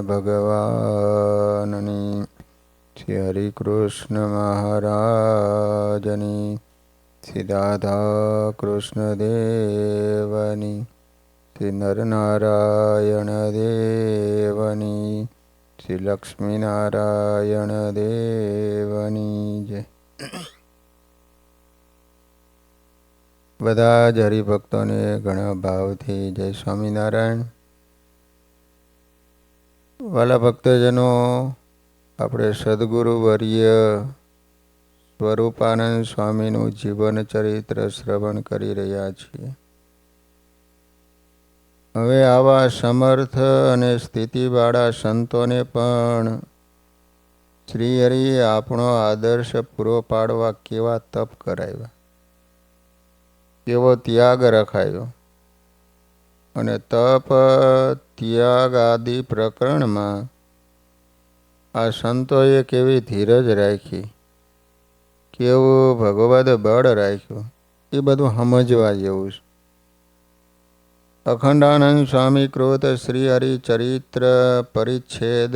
ભગવાનની, શ્રી હરિકૃષ્ણ મહારાજની, શ્રી રાધા કૃષ્ણ દેવની, શ્રી નરનારાયણ દેવની, શ્રી લક્ષ્મીનારાયણ દેવની જય. બધા જ હરિભક્તોને ઘણા ભાવથી જય સ્વામિનારાયણ. વાલા ભક્તજનો, આપણે સદગુરુ વર્ય સ્વરૂપાનંદ સ્વામીનું જીવન ચરિત્ર શ્રવણ કરી રહ્યા છીએ. હવે આવા સમર્થ અને સ્થિતિવાળા સંતોને પણ શ્રી હરિએ આપણો આદર્શ પૂરો પાડવા કેવા તપ કરાવ્યા, કેવો ત્યાગ રખાયો. અને તપ ત્યાગ આદિ પ્રકરણમાં આ સંતોએ કેવી ધીરજ રાખી, કેવું ભગવદ બળ રાખ્યું, એ બધું સમજવા જેવું છે. અખંડાનંદ સ્વામી કૃત શ્રી હરિચરિત્ર પરિચ્છેદ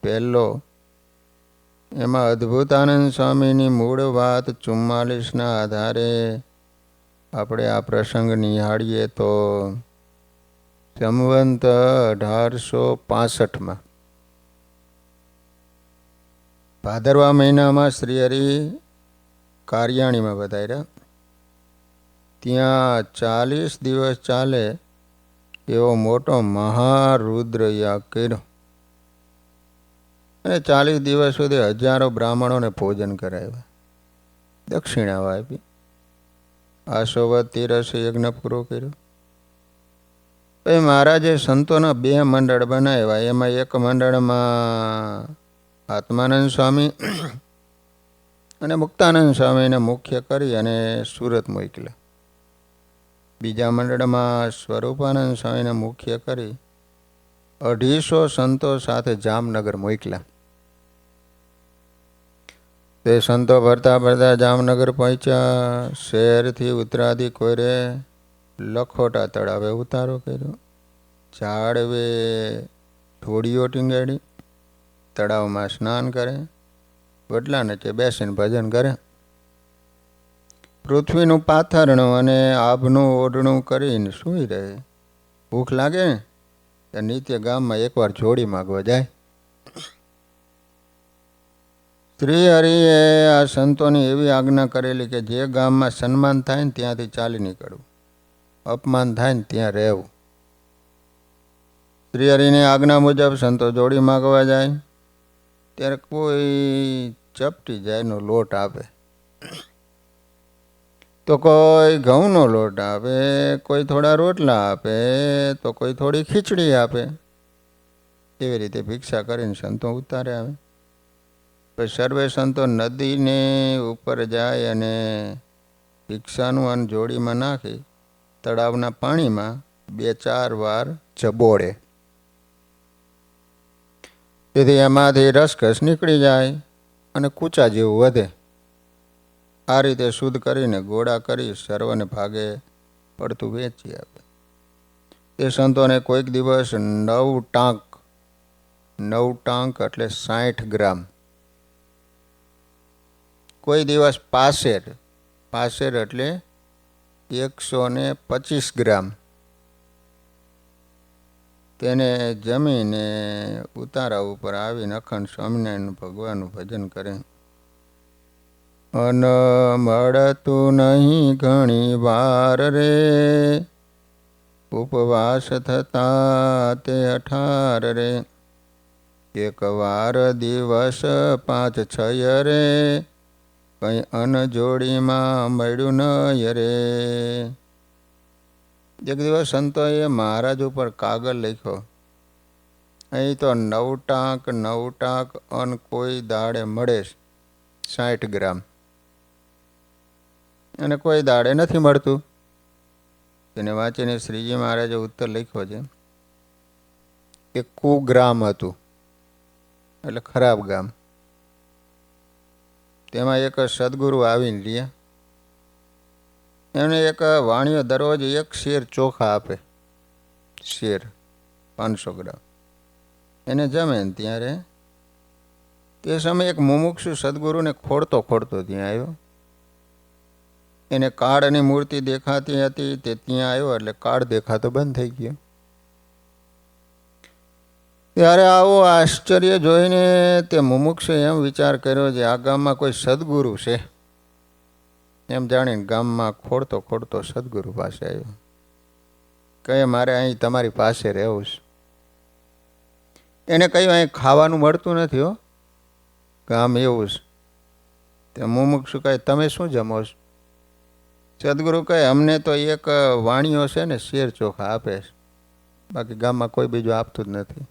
1, એમાં અદ્ભુતાનંદ સ્વામીની મૂળ વાત 44ના આધારે આપણે આ પ્રસંગ નિહાળીએ તો સંવંત 1865 ભાદરવા મહિનામાં શ્રી હરિ કાર્યાણીમાં વધાર્યા. ત્યાં 40 દિવસ ચાલે એવો મોટો મહારુદ્ર યાગ કર્યો અને 40 દિવસ સુધી હજારો બ્રાહ્મણોને ભોજન કરાવ્યા, દક્ષિણાઓ આપી. આસોવત તીરસ યજ્ઞ પૂરો કર્યો. પછી મહારાજે સંતોના 2 મંડળ બનાવ્યા. એમાં એક મંડળમાં આત્માનંદ સ્વામી અને મુક્તાનંદ સ્વામીને મુખ્ય કરી અને સુરત મોકલ્યા. બીજા મંડળમાં સ્વરૂપાનંદ સ્વામીને મુખ્ય કરી 250 સંતો સાથે જામનગર મોકલ્યા. તે સંતો ભરતા ભરતા જામનગર પહોંચ્યા. શહેરથી ઉત્તરાદી કોરે લખોટા તળાવે ઉતારો કર્યો. ઝાડવે ઢોળીઓ ટીંગાડી, તળાવમાં સ્નાન કરે, વડલા નીચે બેસીને ભજન કરે. પૃથ્વીનું પાથરણું અને આભનું ઓઢણું કરીને સૂઈ રહે. ભૂખ લાગે ને તો નિત્ય ગામમાં એકવાર જોડી માગવા જાય. શ્રી હરિએ આ સંતોની એવી આજ્ઞા કરેલી કે જે ગામમાં સન્માન થાય ને ત્યાંથી ચાલી નીકળવું, અપમાન થાય ને ત્યાં રહેવું. શ્રી હરિની આજ્ઞા મુજબ સંતો જોડી માગવા જાય ત્યારે કોઈ ચપટી જાયનો લોટ આપે, તો કોઈ ઘઉંનો લોટ આપે, કોઈ થોડા રોટલા આપે, તો કોઈ થોડી ખીચડી આપે. એવી રીતે ભિક્ષા કરીને સંતો ઉતારે આવે. પછી સર્વે સંતો નદીને ઉપર જાય અને ભિક્ષાનું અન્ન જોડીમાં નાખી તળાવના પાણીમાં 2-4 વાર ચબોળે. તેથી એમાંથી રસકસ નીકળી જાય અને કૂચા જેવું વધે. આ રીતે શુદ્ધ કરીને ગોળા કરી સર્વને ભાગે પડતું વેચી આપે. તે સંતોને કોઈક દિવસ 9 ટાંક, 9 ટાંક એટલે 60 ગ્રામ, કોઈ દિવસ પાસેર, પાસેર એટલે 125 ગ્રામ તેને જમીને ઉતારા ઉપર આવીને અખંડ સ્વામિનારાયણ ભગવાનનું ભજન કરે. અન મળતું નહીં ઘણી વાર રે, ઉપવાસ થતા તે 18 રે, 1 વાર દિવસ 5-6 રે, કંઈ અન જોડીમાં મળ્યું નય રે. એક દિવસ સંતોએ મહારાજ ઉપર કાગળ લખ્યો, અહીં તો 9 ટાંક 9 ટાંક અન્ન કોઈ દાડે મળે 60 ગ્રામ અને કોઈ દાડે નથી મળતું. તેને વાંચીને શ્રીજી મહારાજે ઉત્તર લખ્યો છે કે કુગ્રામ હતું એટલે ખરાબ ગામ. તેમાં એક સદગુરુ આવીને રહ્યા. એને એક વાણિયો દરરોજ 1 શેર ચોખા આપે, શેર 500 ગ્રામ. એને જમે ને ત્યારે તે સમયે એક મુમુક્ષુ સદગુરુને ખોડતો ત્યાં આવ્યો. એને કાળની મૂર્તિ દેખાતી હતી. તે ત્યાં આવ્યો એટલે કાળ દેખાતો બંધ થઈ ગયો. ત્યારે આવો આશ્ચર્ય જોઈને તે મુમુક્ષે એમ વિચાર કર્યો જે આ ગામમાં કોઈ સદગુરુ છે. એમ જાણીને ગામમાં ખોડતો સદગુરુ પાસે આવ્યો. કહે મારે અહીં તમારી પાસે રહેવું છે. એને કહ્યું અહીં ખાવાનું મળતું નથી હો, ગામ એવું છે. તે મુમુક્ષુ કહે તમે શું જમો છો? સદગુરુ કહે અમને તો એક વાણીઓ છે ને શેર ચોખા આપે છે, બાકી ગામમાં કોઈ બીજું આપતું જ નથી,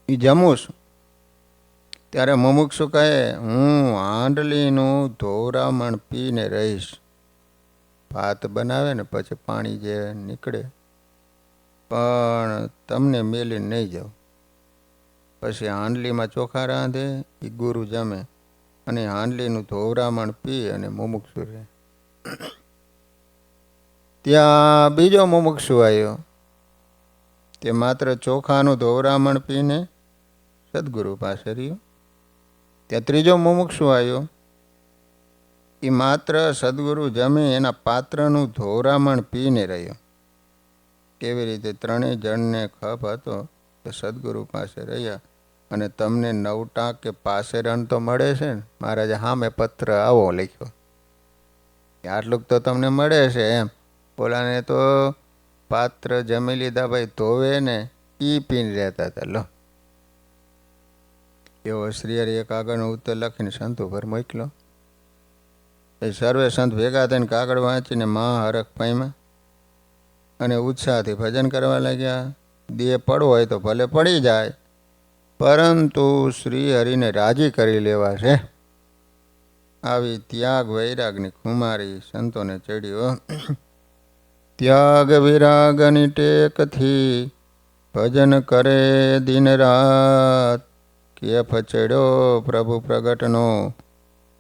એ જમું છું. ત્યારે મુમુક્ષુ કહે હું હાંડલીનું ધોરામણ પીને રહીશ. ભાત બનાવે ને પછી પાણી જે નીકળે, પણ તમને મેલીને નહીં જાઉં. પછી હાંડલીમાં ચોખા રાંધે, એ ગુરુ જમે અને હાંડલીનું ધોરામણ પી અને મુમુક્ષુ રહે. ત્યાં બીજો મુમુક્ષુ આવ્યો. તે માત્ર ચોખાનું ધોરામણ પીને સદગુરુ પાસે રહ્યો. ત્યાં ત્રીજો મુમુક્ષુ આવ્યો. એ માત્ર સદગુરુ જમી એના પાત્રનું ધોરામણ પીને રહ્યો. કેવી રીતે ત્રણેય જણને ખપ હતો તો સદગુરુ પાસે રહ્યા. અને તમને 9 કે પાસેરણ તો મળે છે ને, મહારાજે સામે પત્ર આવો લખ્યો, આટલું તો તમને મળે છે એમ. બોલાને તો પાત્ર જમી લીધા ભાઈ ધોવે ને ઈ પીને રહેતા હતા. લો એવો શ્રીહરિ એક કાગળનો ઉત્તર લખીને સંતો પર મોકલો. એ સર્વે સંત ભેગા થઈને કાગળ વાંચીને મહાહરખ પામ્યા અને ઉત્સાહથી ભજન કરવા લાગ્યા. દેહ પડવો હોય તો ભલે પડી જાય, પરંતુ શ્રીહરિને રાજી કરી લેવા છે. આવી ત્યાગ વૈરાગની ખુમારી સંતોને ચડ્યો. ત્યાગ વિરાગની ટેકથી ભજન કરે દિન રાત. કેફ ચડ્યો પ્રભુ પ્રગટનો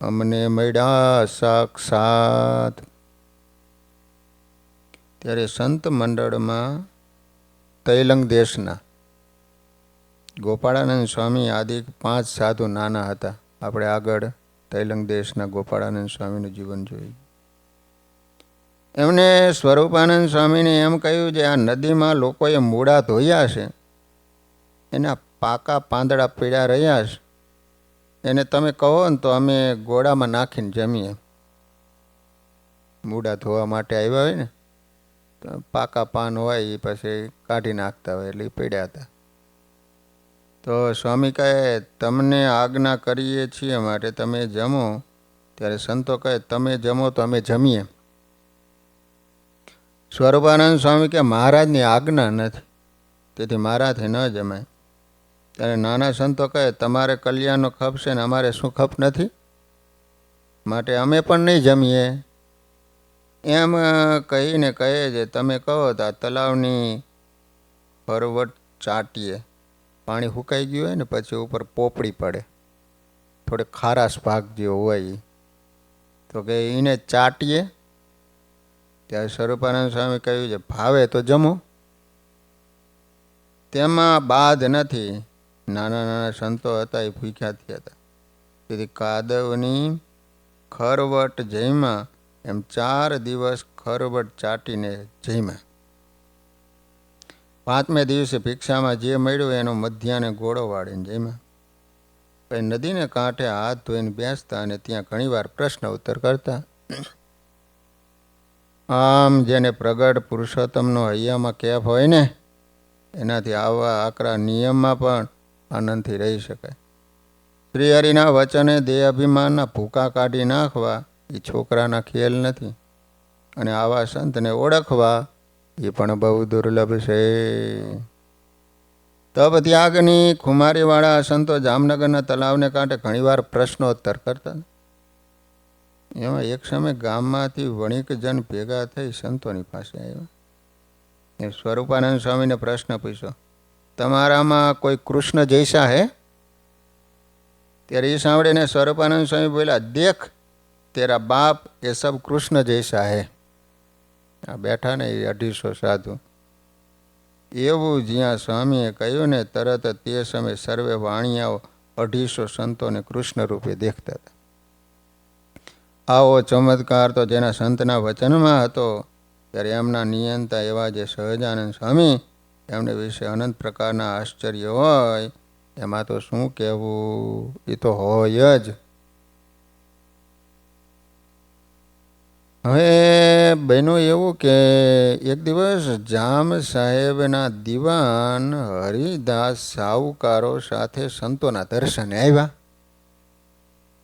અમને મળ્યા સાક્ષાત. ત્યારે સંત મંડળમાં તૈલંગ દેશના ગોપાળાનંદ સ્વામી આદિ 5 સાધુ નાના હતા. આપણે આગળ તૈલંગ દેશના ગોપાળાનંદ સ્વામીનું જીવન જોયું. એમને સ્વરૂપાનંદ સ્વામીને એમ કહ્યું જે આ નદીમાં લોકોએ મૂળા ધોયા છે, એના પાકા પાંદડા પીળા રહ્યા છે, એને તમે કહો ને તો અમે ગોળામાં નાખીને જમીએ. મૂળા ધોવા માટે આવ્યા હોય ને, તો પાકા પાન હોય એ પછી કાઢી નાખતા હોય, એટલે એ પીડ્યા હતા. તો સ્વામી કહે તમને આજ્ઞા કરીએ છીએ માટે તમે જમો. ત્યારે સંતો કહે તમે જમો તો અમે જમીએ. સ્વરૂપાનંદ સ્વામી કે મહારાજની આજ્ઞા નથી, તેથી મારાથી ન જમાય. ત્યારે નાના સંતો કહે તમારે કલ્યાણનો ખપ છે ને અમારે શું ખપ નથી, માટે અમે પણ નહીં જમીએ. એમ કહીને કહે છે તમે કહો તો આ તલાવની ફરવટ ચાટીએ. પાણી સુકાઈ ગયું હોય ને પછી ઉપર પોપડી પડે, થોડે ખારાશ ભાગ જે હોય, તો કે એને ચાટીએ. ત્યારે સ્વરૂપાનંદ સ્વામી કહ્યું છે ભાવે તો જમો, તેમાં બાધ નથી. નાના સંતો હતા એ ભૂખ્યા થયા હતા, તેથી કાદવની ખરવટ જમ્યા. એમ 4 દિવસ ખરવટ ચાટીને જમ્યા. 5મે દિવસે ભિક્ષામાં જે મળ્યું એનો મધ્યાને ગોળો વાળીને જમ્યા. પછી નદીને કાંઠે હાથ ધોઈને બેસતા અને ત્યાં ઘણીવાર પ્રશ્ન ઉત્તર કરતા. આમ જેને પ્રગટ પુરુષોત્તમનો હૈયામાં કેફ હોય ને, એનાથી આવા આકરા નિયમમાં પણ આનંદથી રહી શકાય. શ્રીહરિના વચને દેહ અભિમાનના ભૂકા કાઢી નાખવા એ છોકરાના ખેલ નથી, અને આવા સંતને ઓળખવા એ પણ બહુ દુર્લભ છે. તપ ત્યાગની ખુમારીવાળા સંતો જામનગરના તલાવને કાંઠે ઘણીવાર પ્રશ્નોત્તર કરતા. એમાં એક સમય ગામમાંથી વણિકજન ભેગા થઈ સંતોની પાસે આવ્યા. એ સ્વરૂપાનંદ સ્વામીને પ્રશ્ન પૂછ્યો તમારામાં કોઈ કૃષ્ણ જૈસા હે? ત્યારે એ સાંભળીને સ્વરૂપાનંદ સ્વામી બોલ્યા દેખ તેરા બાપ એ સબ કૃષ્ણ જૈસા હે. આ બેઠા ને એ 250 સાધુ. એવું જ્યાં સ્વામીએ કહ્યું ને તરત તે સમયે સર્વે વાણિયાઓ 250 સંતોને કૃષ્ણ રૂપે દેખતા હતા. આવો ચમત્કાર તો જેના સંતના વચનમાં હતો. ત્યારે એમના નિયંતા એવા જે સહજાનંદ સ્વામી એમને વિશે અનંત પ્રકારના આશ્ચર્ય હોય એમાં તો શું કહેવું, એ તો હોય જ. હવે બન્યું એવું કે એક દિવસ જામ સાહેબના દિવાન હરિદાસ સાહુકારો સાથે સંતોના દર્શને આવ્યા.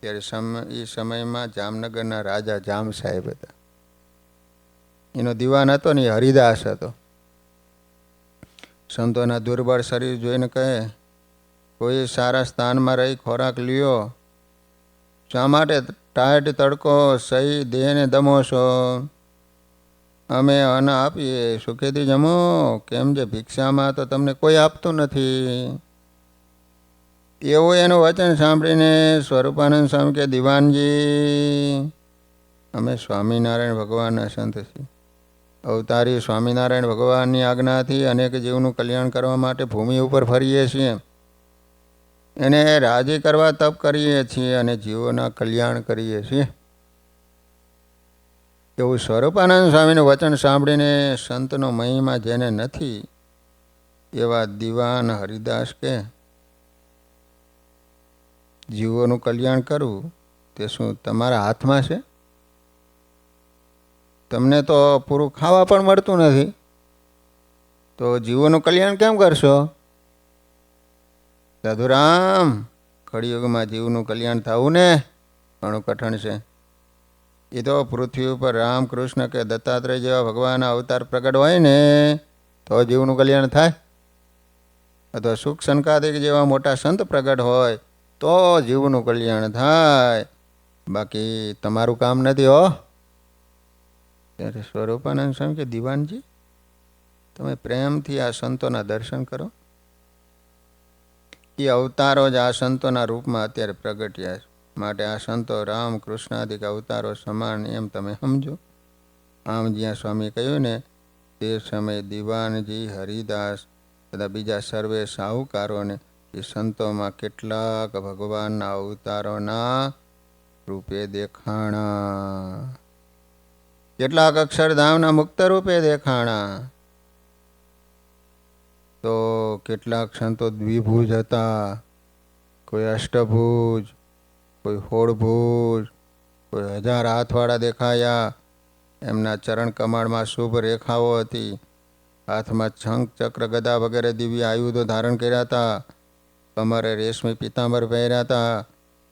ત્યારે એ સમયમાં જામનગરના રાજા જામ સાહેબ હતા. એનો દિવાન હતો ને એ હરિદાસ હતો. સંતોના દુર્બળ શરીર જોઈને કહે, કોઈ સારા સ્થાનમાં રહી ખોરાક લ્યો, શા માટે ટાઢ તડકો સહી દેહને દમો છો? અમે અન્ન આપીએ, સુખેથી જમો. કેમ જે ભિક્ષામાં તો તમને કોઈ આપતું નથી. એવું એનું વચન સાંભળીને સ્વરૂપાનંદ સ્વામી કે, દિવાનજી, અમે સ્વામિનારાયણ ભગવાનના સંત છીએ. અવતારી સ્વામિનારાયણ ભગવાનની આજ્ઞાથી અનેક જીવનું કલ્યાણ કરવા માટે ભૂમિ ઉપર ફરીએ છીએ. એને રાજી કરવા તપ કરીએ છીએ અને જીવોના કલ્યાણ કરીએ છીએ. એવું સ્વરૂપાનંદ સ્વામીનું વચન સાંભળીને સંતનો મહિમા જેને નથી એવા દિવાન હરિદાસ કે, જીવોનું કલ્યાણ કરવું તે શું તમારા હાથમાં છે? તમને તો પૂરું ખાવા પણ મળતું નથી, તો જીવોનું કલ્યાણ કેમ કરશો? સાધુરામ, કળિયુગમાં જીવનું કલ્યાણ થવું ને ઘણું કઠણ છે. એ તો પૃથ્વી ઉપર રામકૃષ્ણ કે દત્તાત્રેય જેવા ભગવાનના અવતાર પ્રગટ હોય ને તો જીવનું કલ્યાણ થાય, અથવા સુખ સંકાદિક જેવા મોટા સંત પ્રગટ હોય તો જીવનું કલ્યાણ થાય. બાકી તમારું કામ નથી હો. ત્યારે સ્વરૂપાનંદ સ્વામી કે, દિવાનજી, તમે પ્રેમથી આ સંતોના દર્શન કરો. એ અવતારો જ આ સંતોના રૂપમાં અત્યારે પ્રગટ્યા છે. માટે આ સંતો રામ કૃષ્ણાદિક અવતારો સમાન એમ તમે સમજો. આમ જ્યાં સ્વામી કહ્યું ને તે સમયે દિવાનજી હરિદાસ તથા બીજા સર્વે સાહુકારોને એ સંતોમાં કેટલાક ભગવાનના અવતારોના રૂપે દેખાણા, કેટલાક અક્ષરધામના મુક્ત રૂપે દેખાણા. તો કેટલાક સંતો દ્વિભુજ હતા, કોઈ અષ્ટભુજ, કોઈ 16 ભુજ, કોઈ 1000 હાથવાળા દેખાયા. એમના ચરણ કમળમાં શુભ રેખાઓ હતી. હાથમાં શંખ ચક્ર ગદા વગેરે દિવ્ય આયુધો ધારણ કર્યા હતા. કમરે રેશમી પીતાંબર પહેર્યા હતા.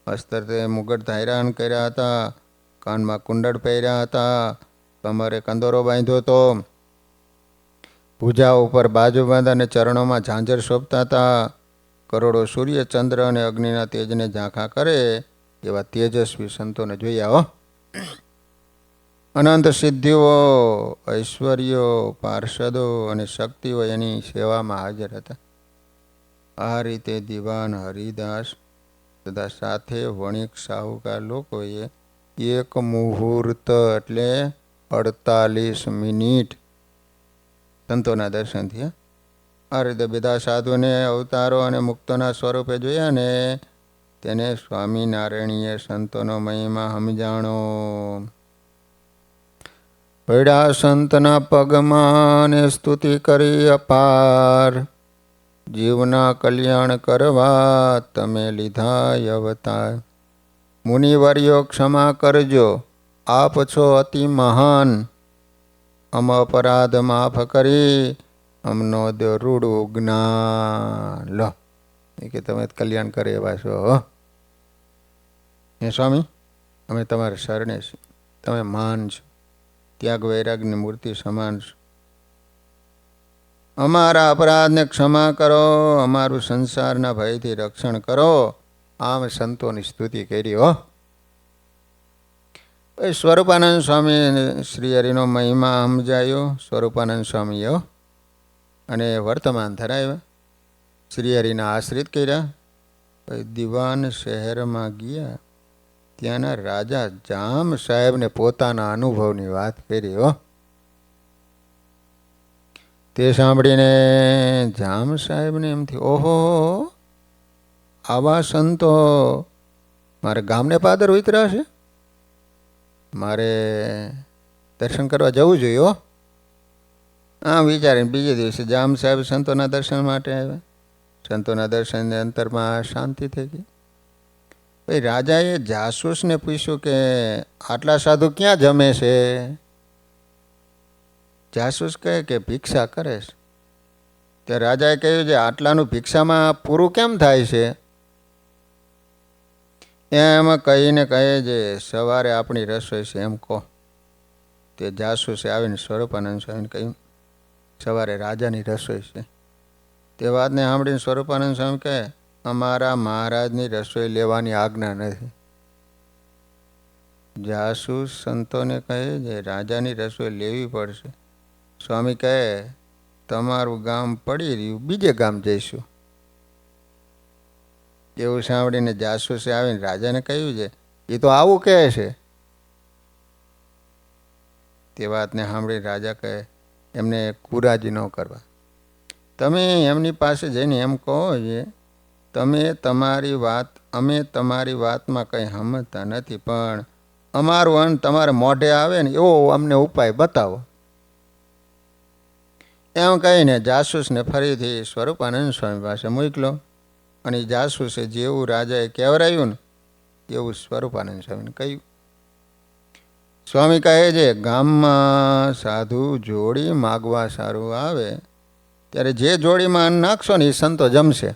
અસ્તરે મુગટ ધારણ કર્યા હતા. કાનમાં કુંડળ પહેર્યા હતા. કમરે કંદોરો બાંધ્યો હતો. ભુજા ઉપર બાજુબંધ અને ચરણોમાં ઝાંઝર શોભતા હતા. કરોડો સૂર્ય ચંદ્ર અને અગ્નિના તેજને ઝાંખા કરે એવા તેજસ્વી સંતોને જોયા હો. અનંત સિદ્ધિઓ, ઐશ્વર્યો, પાર્ષદો અને શક્તિઓ એની સેવામાં હાજર હતા. આ રીતે દિવાન હરિદાસ તથા સાથે વણિક સાહુકાર લોકોએ એક મુહૂર્ત એટલે 48 મિનિટ સંતોના દર્શન થયા. આ રીતે બધા સાધુને અવતારો અને મુક્તોના સ્વરૂપે જોયા ને તેને સ્વામિનારાયણીય સંતોનો મહિમા સમજાણો. પડ્યા સંતના પગમાં ને સ્તુતિ કરી અપાર, જીવના કલ્યાણ કરવા તમે લીધા અવતાર. મુનિવર્યો ક્ષમા કરજો, આપ છો અતિ મહાન. અમ અપરાધ માફ કરી અમનો રૂડું જ્ઞાન. લો એ કે તમે કલ્યાણ કરે એવા છો હે સ્વામી, અમે તમારા શરણે છીએ. તમે મહાન છો, ત્યાગ વૈરાગની મૂર્તિ સમાન છો. અમારા અપરાધને ક્ષમા કરો, અમારું સંસારના ભયથી રક્ષણ કરો. આમ સંતોની સ્તુતિ કરી હો. સ્વરૂપાનંદ સ્વામી શ્રી હરિનો મહિમા સમજાયો સ્વરૂપાનંદ સ્વામીએ અને વર્તમાન ધરાવ્યા. શ્રી હરિના આશ્રિત કર્યા. દિવાન શહેરમાં ગયા. ત્યાંના રાજા જામ સાહેબને પોતાના અનુભવની વાત કરી હો. તે સાંભળીને જામ સાહેબને એમ થયું, ઓહો, આવા સંતો મારે ગામને પાદર ઉતર્યા છે, મારે દર્શન કરવા જવું જોઈએ. હો, હા વિચારીને બીજે દિવસે જામ સાહેબ સંતોના દર્શન માટે આવ્યા. સંતોના દર્શનની અંતરમાં શાંતિ થઈ ગઈ. ભાઈ રાજાએ જાસૂસને પૂછ્યું કે આટલા સાધુ ક્યાં જમે છે? જાસૂસ કહે કે ભિક્ષા કરે છે. ત્યારે રાજાએ કહ્યું છે આટલાનું ભિક્ષામાં પૂરું કેમ થાય છે? એમ કહીને કહે છે સવારે આપણી રસોઈ છે એમ કહો. તે જાસૂસે આવીને સ્વરૂપાનંદ સ્વામીને કહ્યું સવારે રાજાની રસોઈ છે. તે વાતને સાંભળીને સ્વરૂપાનંદ સ્વામી કહે અમારા મહારાજની રસોઈ લેવાની આજ્ઞા નથી. જાસૂસ સંતોને કહે છે રાજાની રસોઈ લેવી પડશે. સ્વામી કહે તમારું ગામ પડી રહ્યું, બીજે ગામ જઈશું. એવું સાંભળીને જાસૂસે આવીને રાજાને કહ્યું છે એ તો આવું કહે છે. તે વાતને સાંભળી રાજા કહે એમને કુરાજી ન કરવા. તમે એમની પાસે જઈને એમ કહો છે અમે તમારી વાતમાં કંઈ સમજતા નથી, પણ અમારું અન્ન તમારે મોઢે આવે ને એવો અમને ઉપાય બતાવો. એમ કહીને જાસૂસને ફરીથી સ્વરૂપાનંદ સ્વામી પાસે મોકલો. અને જાસૂસે જેવું રાજાએ કહેવરાયું ને એવું સ્વરૂપાનંદ સ્વામીને કહ્યું. સ્વામી કહે છે ગામમાં સાધુ જોડી માગવા સારું આવે ત્યારે જે જોડીમાં અન્ન નાખશો ને એ સંતો જમશે.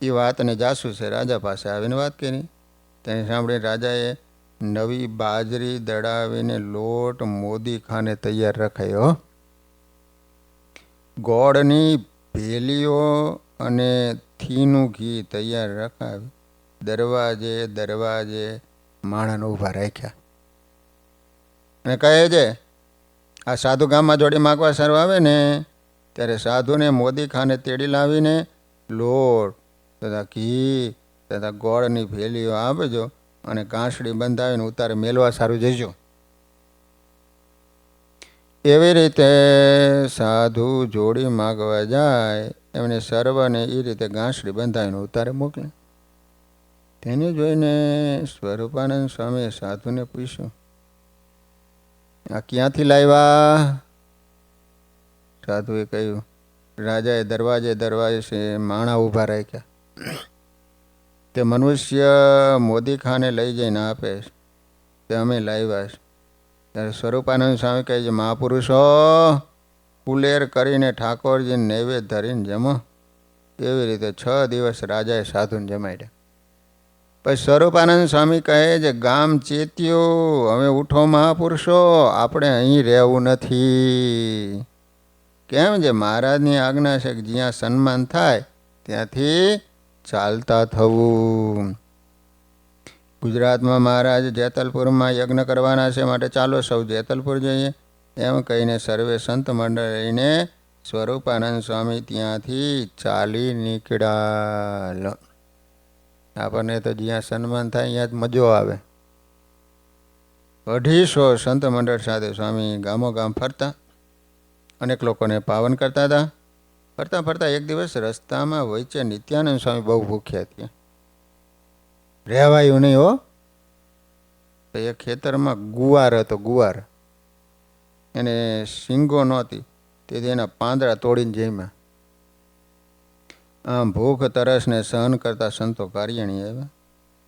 એ વાતને જાસૂસે રાજા પાસે આવીને વાત કરી. તેને સાંભળીને રાજાએ નવી બાજરી દળાવીને લોટ મોદી ખાને તૈયાર રખાયો. ગોળની ભેલીઓ અને થીનું ઘી તૈયાર રખાવી દરવાજે માણસને ઊભા રાખ્યા. અને કહે છે આ સાધુ ગામમાં જોડી માગવા સારું આવે ને ત્યારે સાધુને મોદી ખાને તેડી લાવીને લોટ તથા ઘી તથા ગોળની ભેલીઓ આપજો અને કાંસળી બંધાવીને ઉતારે મેલવા સારું જજો. એવી રીતે સાધુ જોડી માગવા જાય એમને સર્વને એ રીતે ગાંસડી બંધાવીને ઉતારે મોકલે. તેને જોઈને સ્વરૂપાનંદ સ્વામીએ સાધુને પૂછ્યું આ ક્યાંથી લાવ્યા? સાધુએ કહ્યું રાજાએ દરવાજે માણા ઊભા રાખ્યા. તે મનુષ્ય મોદી ખાને લઈ જઈને આપે તે અમે લાવ્યા છે. ત્યારે સ્વરૂપાનંદ સ્વામી કહે છે મહાપુરુષો કુલેર કરીને ઠાકોરજીને નૈવેદ્ય ધરીને જમો. એવી રીતે 6 દિવસ રાજાએ સાધુને જમાડ્યા. પછી સ્વરૂપાનંદ સ્વામી કહે છે ગામ ચેત્યું, હવે ઉઠો મહાપુરુષો, આપણે અહીં રહેવું નથી. કેમ છે મહારાજની આજ્ઞા છે કે જ્યાં સન્માન થાય ત્યાંથી ચાલતા થવું. ગુજરાતમાં મહારાજ જેતલપુરમાં યજ્ઞ કરવાના છે, માટે ચાલો સૌ જેતલપુર જઈએ. એમ કહીને સર્વે સંત મંડળીને સ્વરૂપાનંદ સ્વામી ત્યાંથી ચાલી નીકળ્યા. આપણને તો જ્યાં સન્માન થાય ત્યાં જ મજો આવે. 250 સંત મંડળ સાથે સ્વામી ગામો ગામ ફરતા અનેક લોકોને પાવન કરતા હતા. ફરતા એક દિવસ રસ્તામાં વચ્ચે નિત્યાનંદ સ્વામી બહુ ભૂખ્યા હતા. રહેવાયું નહીં. હો, એ ખેતરમાં ગુવાર હતો. ગુવાર એને શીંગો નહોતી, તેથી એના પાંદડા તોડીને જમ્યા. આમ ભૂખ તરસને સહન કરતા સંતો કાર્યણી આવ્યા.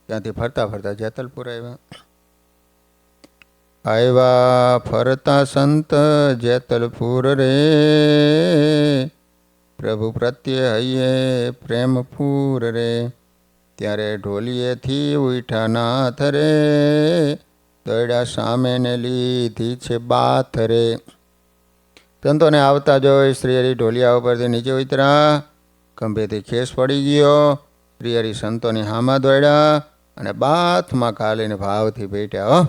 ત્યાંથી ફરતા જેતલપુર આવ્યા. ફરતા સંત જેતલપુર રે, પ્રભુ પ્રત્યે હૈયે પ્રેમ પૂર રે. ત્યારે ઢોલીએથી ઉઠા નાથ રે, દોડ્યા સામે ને લીધી છે બાથ રે. સંતોને આવતા જોઈ શ્રીહરિ ઢોલિયા ઉપરથી નીચે ઉતર્યા. ખંભેથી ખેસ પડી ગયો. શ્રીહરિ સંતોની હામાં દોડ્યા અને બાથમાં કાલીને ભાવથી બેઠ્યા.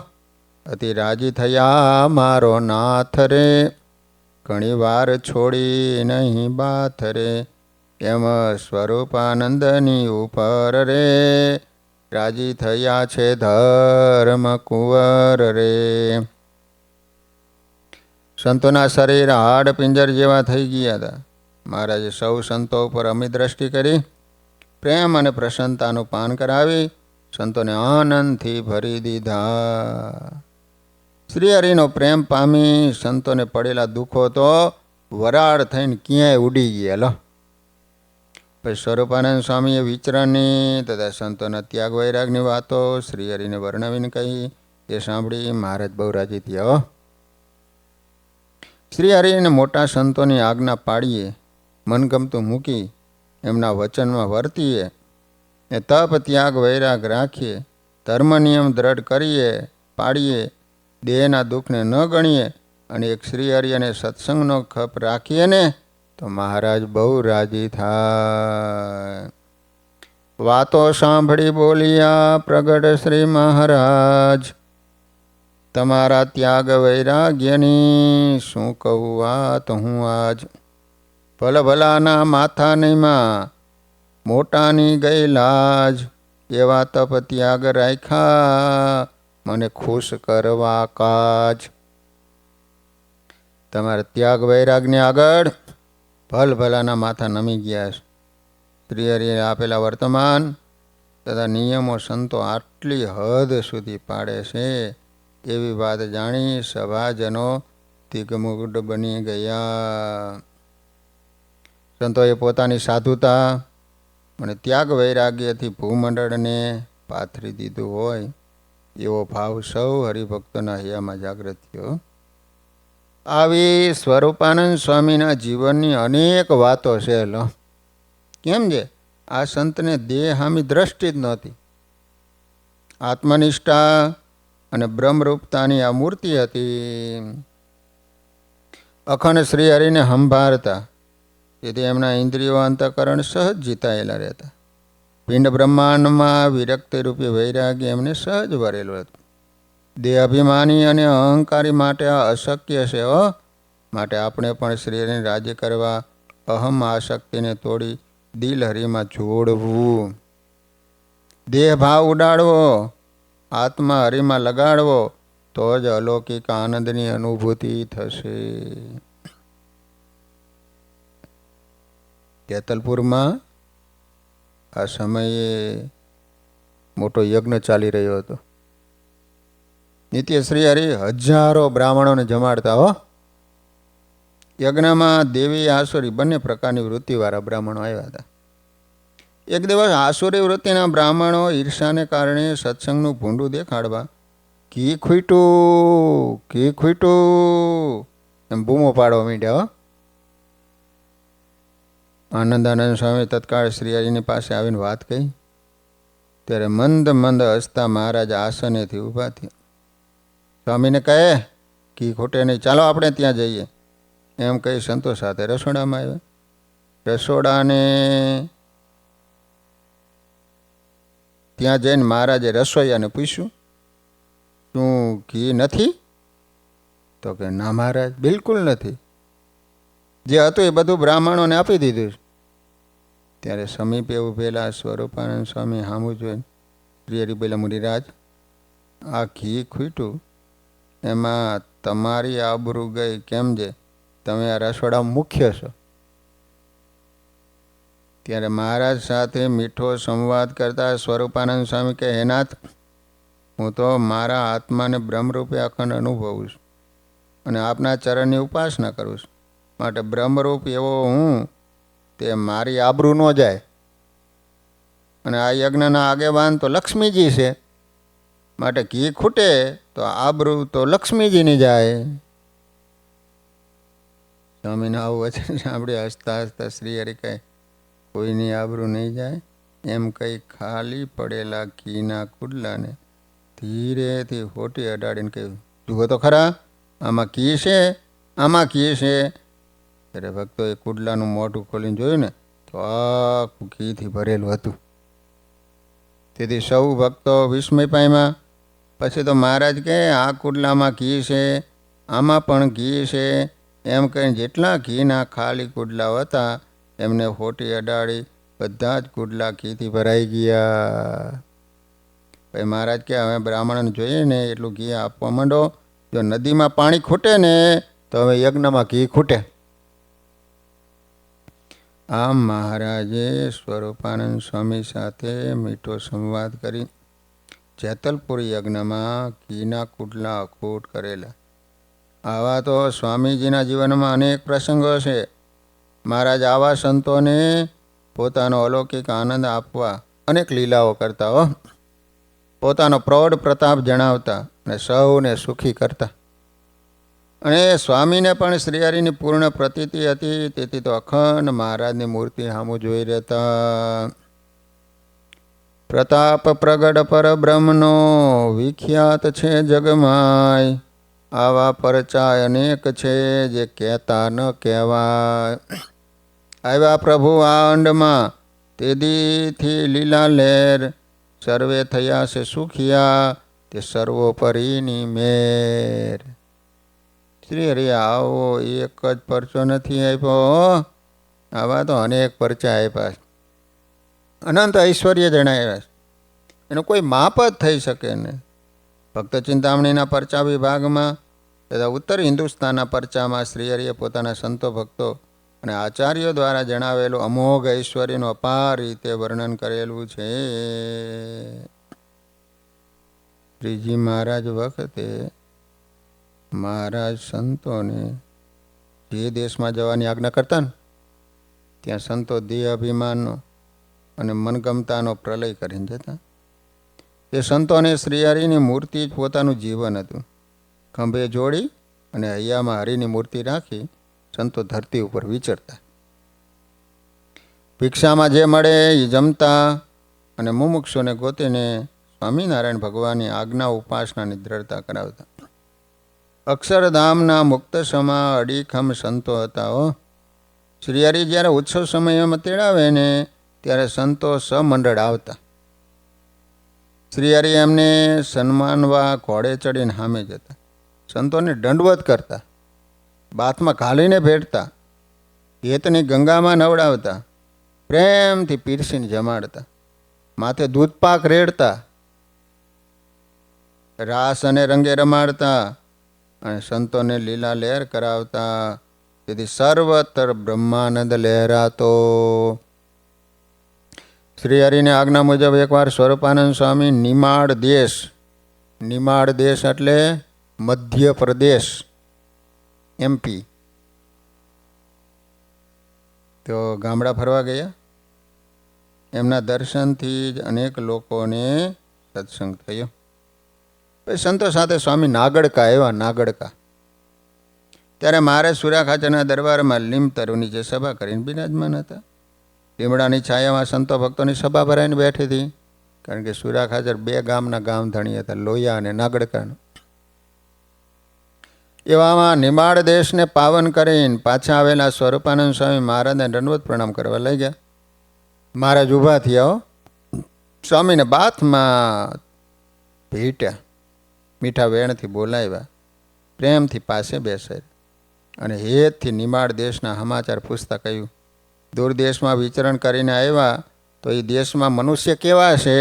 અતિ રાજી થયા મારો નાથ રે, ઘણી વાર છોડી નહીં બાથ રે. એમ સ્વરૂપાનંદની ઉપર રે, રાજી થયા છે ધર્મ કુંવર રે. સંતોના શરીર હાડ પિંજર જેવા થઈ ગયા હતા. મહારાજે સૌ સંતો ઉપર અમી દ્રષ્ટિ કરી પ્રેમ અને પ્રસન્નતાનું પાન કરાવી સંતોને આનંદથી ભરી દીધા. શ્રીહરિનો પ્રેમ પામી સંતોને પડેલા દુઃખો તો વરાળ થઈને ક્યાંય ઉડી ગયા. લો પછી સ્વરૂપાનંદ સ્વામીએ વિચરણની તથા સંતોના ત્યાગ વૈરાગની વાતો શ્રીહરિને વર્ણવીને કહી. એ સાંભળી મહારાજ બહુ રાજી થયા. શ્રીહરિને મોટા સંતોની આજ્ઞા પાડીએ, મનગમતું મૂકી એમના વચનમાં વર્તીએ, એ તપ ત્યાગ વૈરાગ રાખીએ, ધર્મ નિયમ દ્રઢ કરીએ પાડીએ, દેહના દુઃખને ન ગણીએ અને એક શ્રીહરિ અને સત્સંગનો ખપ રાખીએ ને તો મહારાજ બહુ રાજી થાય. વાતો સાંભળી બોલ્યા પ્રગટ શ્રી મહારાજ, તમારા ત્યાગ વૈરાગ્યની શું કહું વાત હું આજ. ભલભલાના માથા નહીમાં મોટાની ગઈ લાજ, એવા તપ ત્યાગ રાખ્યા મને ખુશ કરવા કાજ. તમારા ત્યાગ વૈરાગને આગળ ભલભલાના માથા નમી ગયા છે. શ્રીહરિએ આપેલા વર્તમાન તથા નિયમો સંતો આટલી હદ સુધી પાડે છે એવી વાત જાણી સભાજનો દિગ્મુગ્ધ બની ગયા. સંતોએ પોતાની સાધુતા અને ત્યાગ વૈરાગ્યથી ભૂમંડળને પાથરી દીધું હોય એવો ભાવ સૌ હરિભક્તોના હૈયામાં જાગૃત થયો. આવી સ્વરૂપાનંદ સ્વામીના જીવનની અનેક વાતો છે. લો કેમ છે આ સંતને દેહ હામી દ્રષ્ટિ જ નહોતી. આત્મનિષ્ઠા અને બ્રહ્મરૂપતાની આ મૂર્તિ હતી. અખંડ શ્રીહરિને સંભાળતા તેથી એમના ઇન્દ્રિયો અંતઃકરણ સહજ જીતાયેલા રહેતા. પિંડ બ્રહ્માંડમાં વિરક્તિ રૂપી વૈરાગ્ય એમને સહજ ભરેલું હતું. દેહ અભિમાની અને અહંકારી માટે આ અશક્ય છે. માટે આપણે પણ શ્રીહરિને રાજ્ય કરવા અહમ આસક્તિને તોડી દિલ હરિમાં જોડવું, દેહ ભાવ ઉડાડવો, આત્મા હરિમાં લગાડવો તો જ અલૌકિક આનંદની અનુભૂતિ થશે. જેતલપુરમાં આ સમયે મોટો યજ્ઞ ચાલી રહ્યો હતો. નિત્ય શ્રીહરિ હજારો બ્રાહ્મણોને જમાડતા. યજ્ઞમાં દેવી આસુરી બંને પ્રકારની વૃત્તિવાળા બ્રાહ્મણો આવ્યા હતા. એક દિવસ આસુરી વૃત્તિના બ્રાહ્મણો ઈર્ષાને કારણે સત્સંગનું ભૂંડું દેખાડવા ઘી ખૂટ્યું એમ બૂમો પાડવા માંડ્યા. આનંદાનંદ સ્વામી તત્કાળ શ્રીહરિની પાસે આવીને વાત કહી ત્યારે મંદ મંદ હસતા મહારાજ આસનેથી ઊભા થયા. સ્વામીને કહે ઘી ખૂટે નહીં, ચાલો આપણે ત્યાં જઈએ એમ કહી સંતો સાથે રસોડામાં આવ્યા. રસોડાને ત્યાં જઈને મહારાજે રસોઈયાને પૂછ્યું, શું ઘી નથી? તો કે ના મહારાજ, બિલકુલ નથી. જે હતું એ બધું બ્રાહ્મણોને આપી દીધું. ત્યારે સમીપે ઉભેલા સ્વરૂપાનંદ સ્વામી સામું જોઈને શ્રીહરિ બોલ્યા, મુનિરાજ, આ ઘી ખૂટ્યું એમાં તમારી આબરૂ ગઈ કેમ છે? તમે આ રસોડામાં મુખ્ય છો. ત્યારે મહારાજ સાથે મીઠો સંવાદ કરતા સ્વરૂપાનંદ સ્વામી કહે, હે નાથ, હું તો મારા આત્માને બ્રહ્મરૂપે અખંડ અનુભવું છું અને આપના ચરણની ઉપાસના કરું છું. માટે બ્રહ્મરૂપ એવો હું તે મારી આબરૂ ન જાય. અને આ યજ્ઞના આગેવાન તો લક્ષ્મીજી છે. માટે ઘી ખૂટે તો આબરૂ તો લક્ષ્મીજીની જાય. સ્વામીને આવું વચન સાંભળી હસતા હસતા શ્રીહરિ કહે, કોઈની આબરૂ નહીં જાય એમ કહી ખાલી પડેલા ઘીના કુડલાને ધીરેથી હોટી અડાડીને કહ્યું, જુઓ તો ખરા, આમાં ઘી છે, આમાં ઘી છે. ત્યારે ભક્તોએ કુડલાનું મોઢું ખોલીને જોયું ને તો આખું ઘીથી ભરેલું હતું. તેથી સૌ ભક્તો વિસ્મય પામ્યા. પછી તો મહારાજ કહે, આ કુડલામાં ઘી છે, આમાં પણ ઘી છે એમ કહીને જેટલા ઘીના ખાલી કુડલા હતા એમને હોટી અડાડી બધા જ કુડલા ઘીથી ભરાઈ ગયા. પછી મહારાજ કે હવે બ્રાહ્મણને જોઈએ ને એટલું ઘી આપવા માંડો. જો નદીમાં પાણી ખૂટે ને તો હવે યજ્ઞમાં ઘી ખૂટે. આમ મહારાજે સ્વરૂપાનંદ સ્વામી સાથે મીઠો સંવાદ કરી જેતલપુર યજ્ઞમાં ઘીના કુડલા અખૂટ કરેલા. આવા તો સ્વામીજીના જીવનમાં અનેક પ્રસંગો છે. મહારાજ આવા સંતોને પોતાનો અલૌકિક આનંદ આપવા અનેક લીલાઓ કરતા હો. પોતાનો પ્રૌઢ પ્રતાપ જણાવતા અને સૌને સુખી કરતા. અને સ્વામીને પણ શ્રીહરિની પૂર્ણ પ્રતીતિ હતી. તેથી તો અખંડ મહારાજની મૂર્તિ સામું જોઈ રહેતા. પ્રતાપ પ્રગટ પર બ્રહ્મનો વિખ્યાત છે જગમાય. આવા પરચાય અનેક છે જે કહેતા ન કહેવાય. આવ્યા પ્રભુ આ અંડમાં તેદીથી લીલા લહેર. સર્વે થયા છે સુખિયા તે સર્વોપરીની મેર. શ્રી હરિ આવો એક જ પરચો નથી આપ્યો. આવા તો અનેક પરચા આપ્યા. અનંત ઐશ્વર્ય જણાવ્યા. એનું કોઈ માપ જ થઈ શકે ને. ભક્ત ચિંતામણીના પરચા વિભાગમાં તથા ઉત્તર હિન્દુસ્તાનના પરચામાં શ્રીહરિએ પોતાના સંતો ભક્તો અને આચાર્યો દ્વારા જણાવેલું અમોઘ ઐશ્વર્યનું અપાર રીતે વર્ણન કરેલું છે. શ્રીજી મહારાજ વખતે મહારાજ સંતોને જે દેશમાં જવાની આજ્ઞા કરતા ને ત્યાં સંતો દેહ અભિમાનનો અને મનગમતાનો પ્રલય કરીને જતા. એ સંતોને શ્રીહરિની મૂર્તિ જ પોતાનું જીવન હતું. ખંભે જોડી અને હૈયામાં હરિની મૂર્તિ રાખી સંતો ધરતી ઉપર વિચરતા. ભિક્ષામાં જે મળે એ જમતા અને મુમુક્ષુને ગોતીને સ્વામિનારાયણ ભગવાનની આજ્ઞા ઉપાસનાની દ્રઢતા કરાવતા. અક્ષરધામના મુક્ત સમા અડીખમ સંતો હતા હો. શ્રીહરિ જ્યારે ઉત્સવ સમયમાં તેડાવે ને ત્યારે સંતો સમંડળ આવતા. શ્રીહરિ એમને સન્માનવા ઘોડે ચડીને સામે જતા. સંતોને દંડવત કરતા. બાથમાં ઘાલીને ભેટતા. હેતની ગંગામાં નવડાવતા. પ્રેમથી પીરસીને જમાડતા. માથે દૂધપાક રેડતા. રાસ અને રંગે રમાડતા અને સંતોને લીલા લહેર કરાવતા. તેથી સર્વત્ર બ્રહ્માનંદ લહેરાતો. શ્રીહરિની આજ્ઞા મુજબ એકવાર સ્વરૂપાનંદ સ્વામી નિમાડ દેશ એટલે મધ્યપ્રદેશ MP તો ગામડા ફરવા ગયા. એમના દર્શનથી જ અનેક લોકોને સત્સંગ થયો. પછી સંતો સાથે સ્વામી નાગડકા આવ્યા. નાગડકા ત્યારે મારે સુરાખાચરના દરબારમાં લીંબ તરુ નીચે સભા કરીને બિરાજમાન હતા. લીમડાની છાયામાં સંતો ભક્તોની સભા ભરાઈને બેઠી હતી. કારણ કે સુરાખાચર 2 ગામના ગામ ધણી હતા, લોહિયા અને નાગડકાનો. એવામાં નિમાડ દેશને પાવન કરીને પાછા આવેલા સ્વરૂપાનંદ સ્વામી મહારાજને દંડવત પ્રણામ કરવા લઈ ગયા. મહારાજ ઊભા થયા. સ્વામીને બાથમાં ભેટ્યા. મીઠા વેણથી બોલાવ્યા. પ્રેમથી પાસે બેસાડ્યા અને હેતથી નિમાડ દેશના સમાચાર પૂછતા કહ્યું, દૂર દેશમાં વિચરણ કરીને આવ્યા તો એ દેશમાં મનુષ્ય કેવા છે?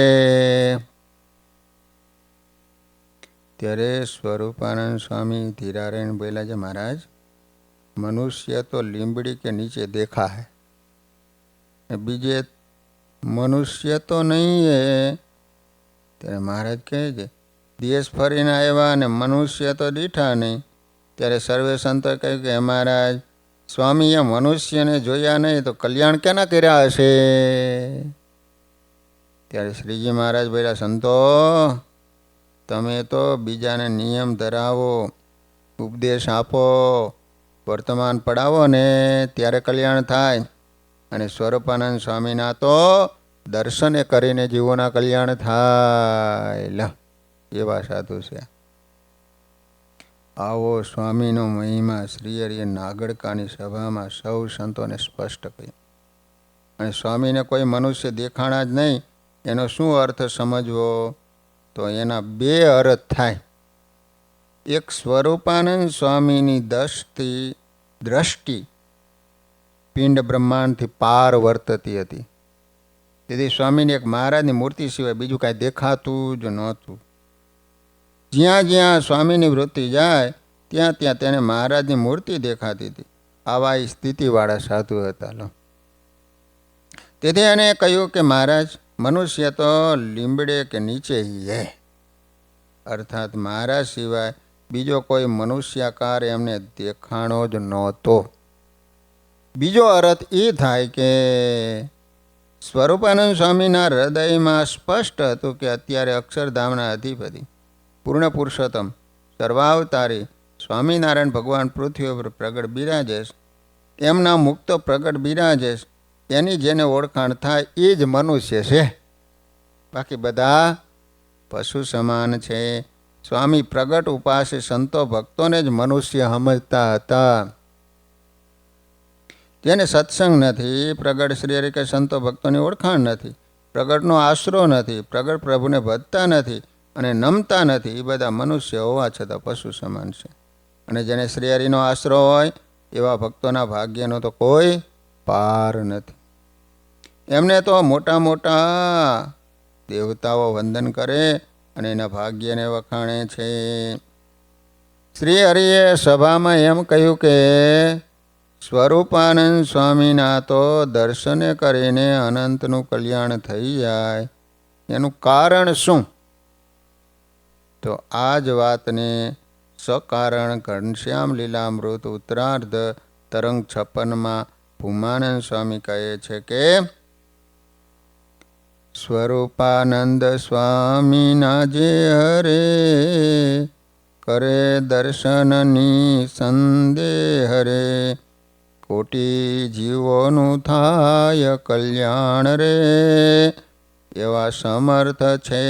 ત્યારે સ્વરૂપાનંદ સ્વામી ધીરારેણ બોલ્યા છે, મહારાજ મનુષ્ય તો લીંબડી કે નીચે દેખા હૈ, બીજે મનુષ્ય તો નહીં હે. ત્યારે મહારાજ કહે છે, દેશ ફરીને આવ્યા અને મનુષ્ય તો દીઠા નહીં. ત્યારે સર્વે સંતોએ કહ્યું કે મહારાજ સ્વામીએ મનુષ્યને જોયા નહીં તો કલ્યાણ કેના કર્યા હશે? ત્યારે શ્રીજી મહારાજ બોલ્યા, સંતો તમે તો બીજાને નિયમ ધરાવો, ઉપદેશ આપો, વર્તમાન પડાવો ને ત્યારે કલ્યાણ થાય. અને સ્વરૂપાનંદ સ્વામીના તો દર્શને કરીને જીવોના કલ્યાણ થાય. એવા સાધુ છે. આવો સ્વામીનો મહિમા શ્રીહરિએ નાગડકાની સભામાં સૌ સંતોને સ્પષ્ટ કહ્યું. અને સ્વામીને કોઈ મનુષ્ય દેખાણા જ નહીં. એનો શું અર્થ સમજવો? તો એના 2 અર્થ થાય. એક, સ્વરૂપાનંદ સ્વામીની દ્રષ્ટિ પિંડ બ્રહ્માંડથી પાર વર્તતી હતી. તેથી સ્વામીને એક મહારાજની મૂર્તિ સિવાય બીજું કાંઈ દેખાતું જ નહોતું. જ્યાં જ્યાં સ્વામીની વૃત્તિ જાય ત્યાં ત્યાં તેને મહારાજની મૂર્તિ દેખાતી હતી. આવા એ સ્થિતિવાળા સાધુ હતા. લો, તેથી એને કહ્યું કે મહારાજ, મનુષ્ય તો લીમડે કે નીચે હી હે, અર્થાત મહારાજ સિવાય બીજો કોઈ મનુષ્યાકાર એમને દેખાણો જ નહોતો. બીજો અર્થ એ થાય કે સ્વરૂપાનંદ સ્વામીના હૃદયમાં સ્પષ્ટ હતું કે અત્યારે અક્ષરધામના અધિપતિ પૂર્ણ પુરુષોત્તમ સર્વાવતારી સ્વામિનારાયણ ભગવાન પૃથ્વી ઉપર પ્રગટ બિરાજેશ, એમના મુક્ત પ્રગટ બિરાજેશ, એની જેને ઓળખાણ થાય એ જ મનુષ્ય છે. બાકી બધા પશુ સમાન છે. સ્વામી પ્રગટ ઉપાસે સંતો ભક્તોને જ મનુષ્ય સમજતા હતા. જેને સત્સંગ નથી, પ્રગટ શ્રી હરિ કે સંતો ભક્તોની ઓળખાણ નથી, પ્રગટનો આશરો નથી, પ્રગટ પ્રભુને ભજતા નથી અને નમતા નથી, એ બધા મનુષ્ય હોવા છતાં પશુ સમાન છે. અને જેને શ્રી હરિનો આશરો હોય એવા ભક્તોના ભાગ્યનો તો કોઈ પાર નથી. એમને તો મોટા મોટા દેવતાઓ વંદન કરે અને એના ભાગ્યને વખાણે છે. શ્રી હરિએ સભામાં એમ કહ્યું કે સ્વરૂપાનંદ સ્વામીના તો દર્શને કરીને અનંતનું કલ્યાણ થઈ જાય. એનું કારણ શું? તો આ જ વાતને સકારણ ઘનશ્યામ લીલામૃત ઉત્તરાર્ધ તરંગ 56 ભૂમાનંદ સ્વામી કહે છે કે સ્વરૂપાનંદ સ્વામીના જે હરે કરે દર્શનની સંદેહ રે, કોટી જીવોનું થાય કલ્યાણ રે, એવા સમર્થ છે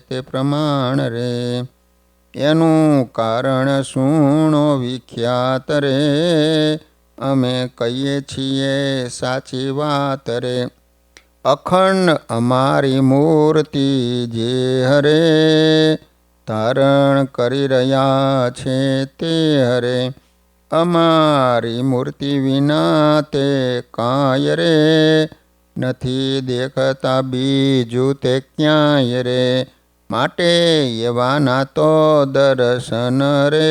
તે પ્રમાણ રે. એનું કારણ સુણો વિખ્યાત રે, અમે કહીએ છીએ સાચી વાત રે. અખંડ અમારી મૂર્તિ જે હરે ધારણ કરી રહ્યા છે તે હરે, અમારી મૂર્તિ વિના તે કાંય રે, નથી દેખતા બીજું તે ક્યાંય રે. માટે એવાના તો દર્શન રે,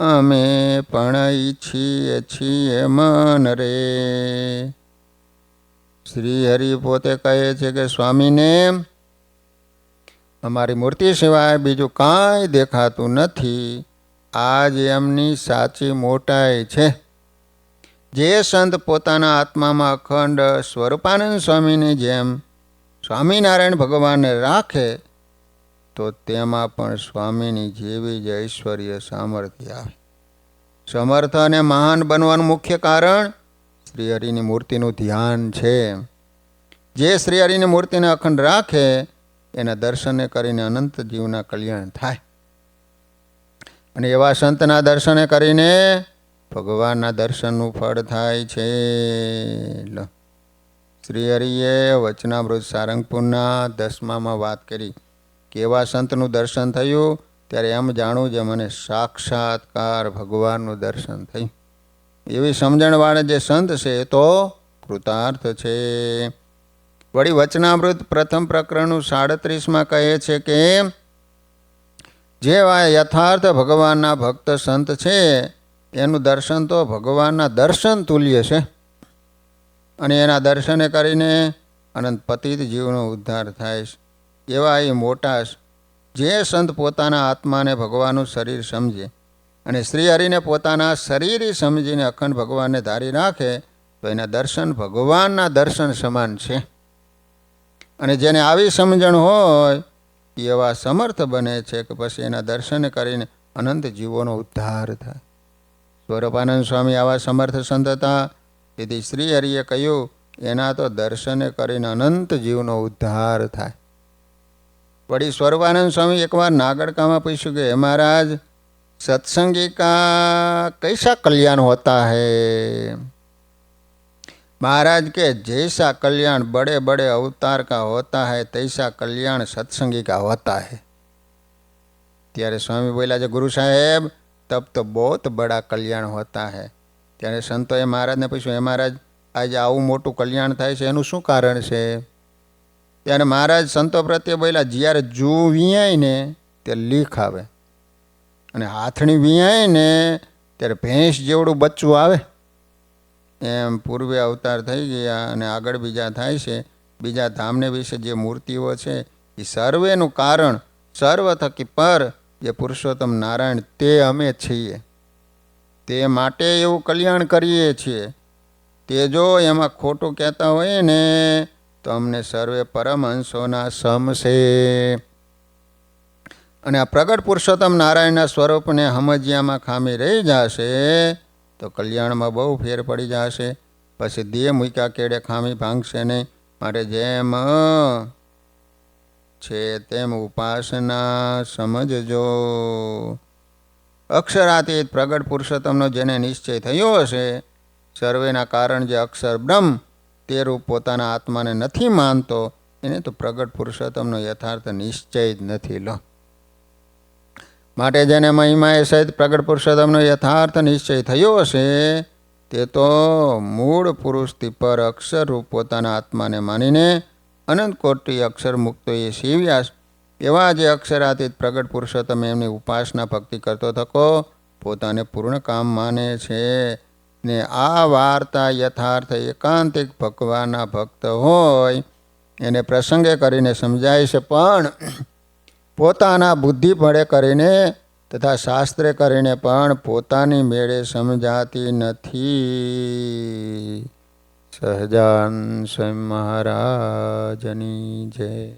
અમે પણ ઈચ્છીએ છીએ મન રે. શ્રી હરિ પોતે કહે છે કે સ્વામીને અમારી મૂર્તિ સિવાય બીજું કાંઈ દેખાતું નથી. આ જ એમની સાચી મોટાઈ છે. જે સંત પોતાના આત્મામાં અખંડ સ્વરૂપાનંદ સ્વામીની જેમ સ્વામિનારાયણ ભગવાનને રાખે તો તેમાં પણ સ્વામીની જેવી જ ઐશ્વર્ય સામર્થ્ય આવે. સમર્થ અને મહાન બનવાનું મુખ્ય કારણ શ્રી હરિની મૂર્તિનું ધ્યાન છે. જે શ્રી હરિની મૂર્તિને અખંડ રાખે એના દર્શને કરીને અનંત જીવના કલ્યાણ થાય. અને એવા સંતના દર્શને કરીને ભગવાનના દર્શનનું ફળ થાય છે. શ્રી હરિએ વચનામૃત સારંગપુરના 10માં વાત કરી કે એવા સંતનું દર્શન થયું ત્યારે એમ જાણવું જે મને સાક્ષાત્કાર ભગવાનનું દર્શન થયું. એવી સમજણવાળા જે સંત છે એ તો કૃતાર્થ છે. વળી વચનામૃત પ્રથમ પ્રકરણનું 37માં કહે છે કે જેવા યથાર્થ ભગવાનના ભક્ત સંત છે એનું દર્શન તો ભગવાનના દર્શન તુલ્ય છે. અને એના દર્શને કરીને અનંત પતિત જીવનો ઉદ્ધાર થાય છે. એવા એ મોટા જે સંત પોતાના આત્માને ભગવાનનું શરીર સમજે અને શ્રી હરિને પોતાના શરીર સમજીને અખંડ ભગવાનને ધારી રાખે તો એના દર્શન ભગવાનના દર્શન સમાન છે. અને જેને આવી સમજણ હોય એવા સમર્થ બને છે કે પછી એના દર્શન કરીને અનંત જીવોનો ઉદ્ધાર થાય. સ્વરૂપાનંદ સ્વામી આવા સમર્થ સંત હતા. તેથી શ્રી હરિએ કહ્યું એના તો દર્શને કરીને અનંત જીવનો ઉદ્ધાર થાય. વળી સ્વરૂપાનંદ સ્વામી એકવાર નાગડકામાં પૂછ્યું કે મહારાજ सत्संगी का कैसा कल्याण होता है? महाराज के जैसा कल्याण बड़े बड़े अवतार का होता है तैसा कल्याण सत्संगी का होता है। त्यारे स्वामी बोला जो गुरु साहेब तब तो बहुत बड़ा कल्याण होता है। त्यारे संतोए महाराज ने पूछ्યું महाराज आज आવું મોટું કલ્યાણ થાય છે એનું શું કારણ છે? ત્યારે મહારાજ સંતો પ્રત્યે બોલ્યા જ્યારે જૂ વિયાય ને તે લીખ આવે અને હાથણી વીયાય ને ત્યારે ભેંસ જેવડું બચ્ચું આવે એમ પૂર્વે અવતાર થઈ ગયા અને આગળ બીજા થાય છે. બીજા ધામને વિશે જે મૂર્તિઓ છે એ સર્વેનું કારણ સર્વ થકી પર જે પુરુષોત્તમ નારાયણ તે અમે છીએ. તે માટે એવું કલ્યાણ કરીએ છીએ. તે જો એમાં ખોટું કહેતા હોય ને તો અમને સર્વે પરમહંસોના સમશે. અને આ પ્રગટ પુરુષોત્તમ નારાયણના સ્વરૂપને સમજ્યામાં ખામી રહી જશે તો કલ્યાણમાં બહુ ફેર પડી જશે. પછી દેહ મૂક્યા કેડે ખામી ભાંગશે નહીં. માટે જેમ છે તેમ ઉપાસના સમજજો. અક્ષરાતીત પ્રગટ પુરુષોત્તમનો જેને નિશ્ચય થયો હશે, સર્વેના કારણ જે અક્ષર બ્રહ્મ તે રૂપ પોતાના આત્માને નથી માનતો, એને તો પ્રગટ પુરુષોત્તમનો યથાર્થ નિશ્ચય જ નથી. લો માટે જેને મહિમાએ સહિત પ્રગટ પુરુષોત્તમનો યથાર્થ નિશ્ચય થયો હશે તે તો મૂળ પુરુષથી પર અક્ષર રૂપ પોતાના આત્માને માનીને અનંત કોટી અક્ષર મુક્તોએ સેવ્યા એવા જે અક્ષરાતીત પ્રગટ પુરુષોત્તમ એમની ઉપાસના ભક્તિ કરતો થકો પોતાને પૂર્ણ કામ માને છે. ને આ વાર્તા યથાર્થ એકાંતિક ભગવાનના ભક્ત હોય એને પ્રસંગે કરીને સમજાય છે, પણ પોતાના બુદ્ધિ પડે કરીને તથા શાસ્ત્રે કરીને પણ પોતાની મેળે સમજાતી નથી. સહજાન સ્વયં મહારાજની જય.